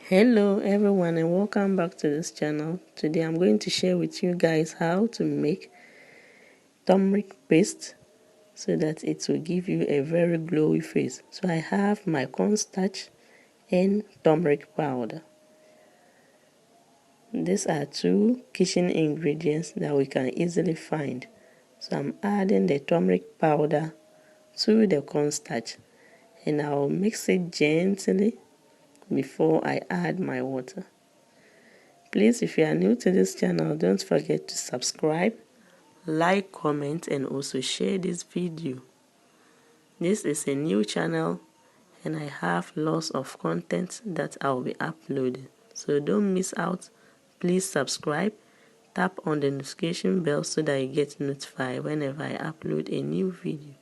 Hello everyone and welcome back to this channel. Today I'm going to share with you guys how to make turmeric paste so that it will give you a very glowy face. So I have my cornstarch and turmeric powder. These are two kitchen ingredients that we can easily find. So I'm adding the turmeric powder to the cornstarch and I'll mix it gently before I add my water. Please, if you are new to this channel, don't forget to subscribe, like, comment, and also share this video. This is a new channel and I have lots of content that I'll be uploading. So don't miss out. Please subscribe, tap on the notification bell so that you get notified whenever I upload a new video.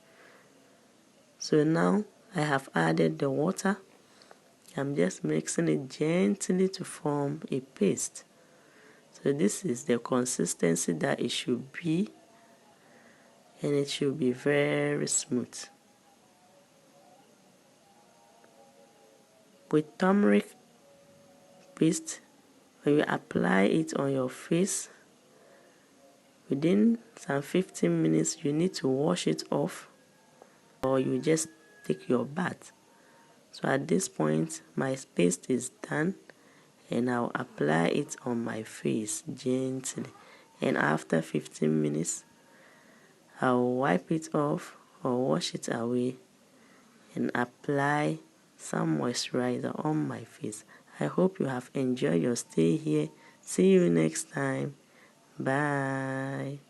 So now I have added the water. I'm just mixing it gently to form a paste. So this is the consistency that it should be, and it should be very smooth. With turmeric paste, when you apply it on your face, within some 15 minutes you need to wash it off, or you just take your bath. So at this point my paste is done and I'll apply it on my face gently, and after 15 minutes I'll wipe it off or wash it away and apply some moisturizer on my face. I hope you have enjoyed your stay here. See you next time. Bye.